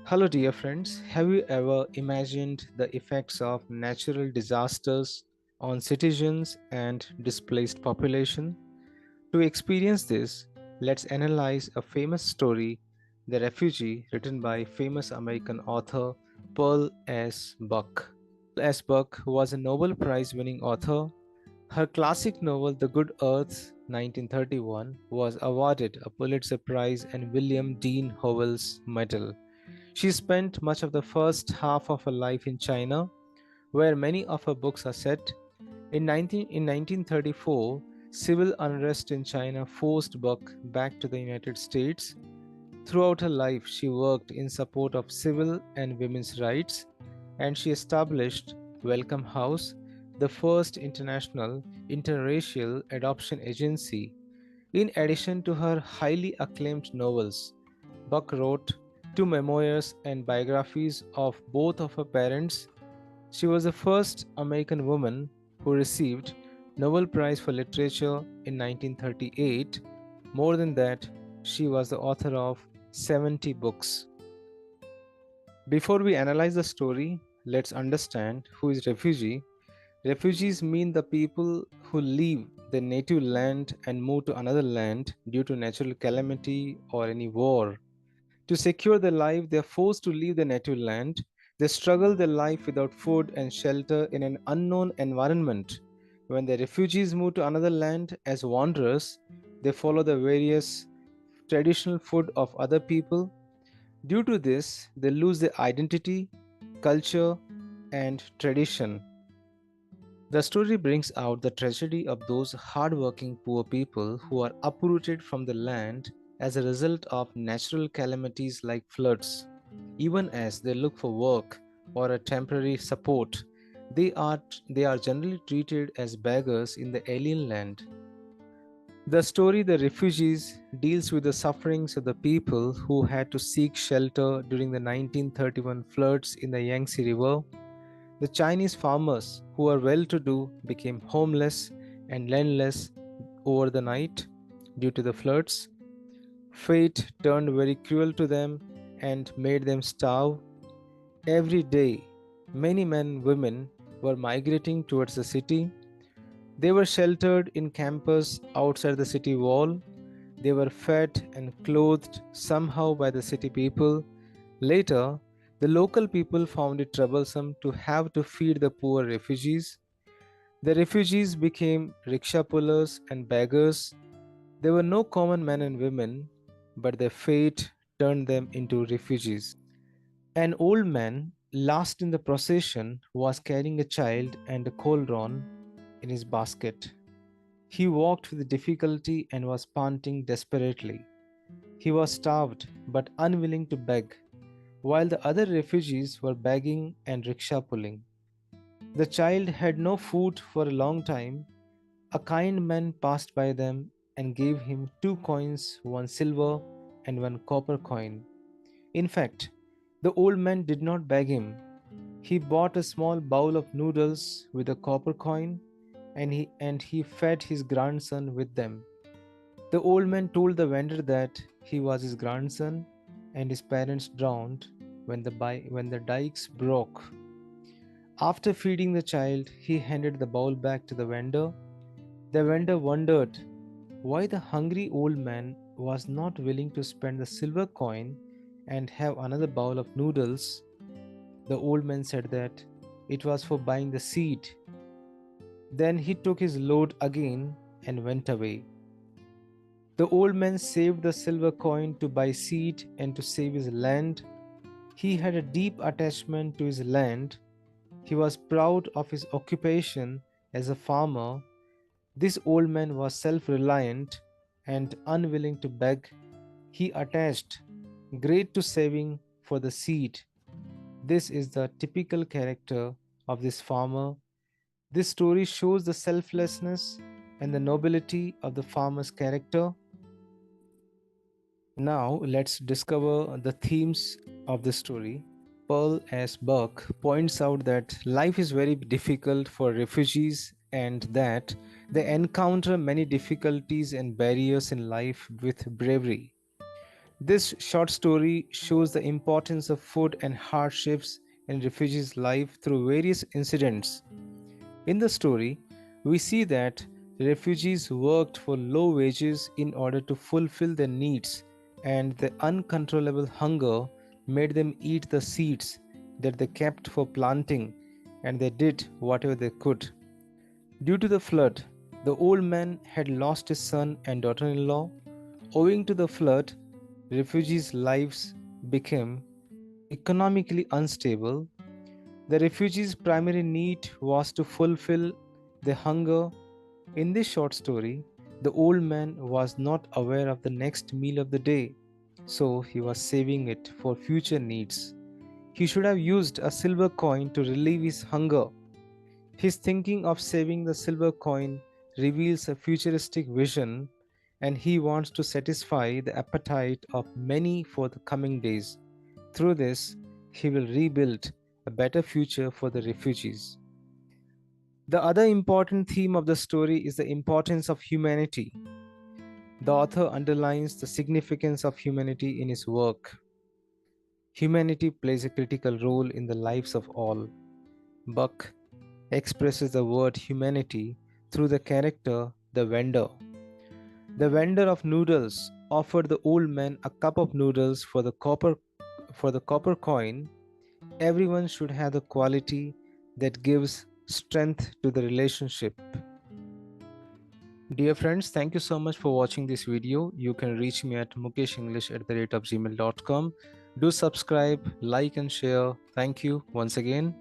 Hello, dear friends. Have you ever imagined the effects of natural disasters on citizens and displaced population? To experience this, let's analyze a famous story, The Refugee, written by famous American author Pearl S. Buck. Pearl S. Buck was a Nobel Prize winning author. Her classic novel, The Good Earth, 1931, was awarded a Pulitzer Prize and William Dean Howells Medal. She spent much of the first half of her life in China, where many of her books are set. In 1934, civil unrest in China forced Buck back to the United States. Throughout her life, she worked in support of civil and women's rights, and she established Welcome House, the first international interracial adoption agency. In addition to her highly acclaimed novels, Buck wrote two memoirs and biographies of both of her parents. She was the first American woman who received Nobel Prize for Literature in 1938. More than that, she was the author of 70 books. Before we analyze the story, let's understand who is refugee. Refugees mean the people who leave their native land and move to another land due to natural calamity or any war. To secure their life, they are forced to leave their native land. They struggle their life without food and shelter in an unknown environment. When the refugees move to another land as wanderers, they follow the various traditional food of other people. Due to this, they lose their identity, culture, and tradition. The story brings out the tragedy of those hardworking poor people who are uprooted from the land as a result of natural calamities like floods. Even as they look for work or a temporary support, they are generally treated as beggars in the alien land. The story The Refugees deals with the sufferings of the people who had to seek shelter during the 1931 floods in the Yangtze River. The Chinese farmers who were well to do became homeless and landless over the night due to the floods. Fate turned very cruel to them and made them starve. Every day, many men and women were migrating towards the city. They were sheltered in campus outside the city wall. They were fed and clothed somehow by the city people. Later, the local people found it troublesome to have to feed the poor refugees. The refugees became rickshaw pullers and beggars. They were no common men and women, but their fate turned them into refugees. An old man, last in the procession, was carrying a child and a cauldron in his basket. He walked with difficulty and was panting desperately. He was starved but unwilling to beg, while the other refugees were begging and rickshaw pulling. The child had no food for a long time. A kind man passed by them and gave him two coins, one silver and one copper coin. In fact, the old man did not beg him. He bought a small bowl of noodles with a copper coin and he fed his grandson with them. The old man told the vendor that he was his grandson and his parents drowned when the dikes broke. After feeding the child, he handed the bowl back to the vendor. The vendor wondered why the hungry old man was not willing to spend the silver coin and have another bowl of noodles. The old man said that it was for buying the seed. Then he took his load again and went away. The old man saved the silver coin to buy seed and to save his land. He had a deep attachment to his land. He was proud of his occupation as a farmer. This old man was self reliant and unwilling to beg. He attached great to saving for the seed. This is the typical character of this farmer. This story shows the selflessness and the nobility of the farmer's character. Now, let's discover the themes of the story. Pearl S. Buck points out that life is very difficult for refugees and that they encounter many difficulties and barriers in life with bravery. This short story shows the importance of food and hardships in refugees' life through various incidents. In the story, we see that refugees worked for low wages in order to fulfill their needs, and the uncontrollable hunger made them eat the seeds that they kept for planting, and they did whatever they could. Due to the flood, the old man had lost his son and daughter in law. Owing to the flood, refugees' lives became economically unstable. The refugees' primary need was to fulfill their hunger. In this short story, the old man was not aware of the next meal of the day, so he was saving it for future needs. He should have used a silver coin to relieve his hunger. His thinking of saving the silver coin reveals a futuristic vision, and he wants to satisfy the appetite of many for the coming days. Through this, he will rebuild a better future for the refugees. The other important theme of the story is the importance of humanity. The author underlines the significance of humanity in his work. Humanity plays a critical role in the lives of all. Buck expresses the word humanity through the character the vendor. The vendor of noodles offered the old man a cup of noodles for the copper coin. Everyone should have the quality that gives strength to the relationship. Dear friends, thank you so much for watching this video. You can reach me at mukeshenglish@gmail.com. Do subscribe, like and share. Thank you once again.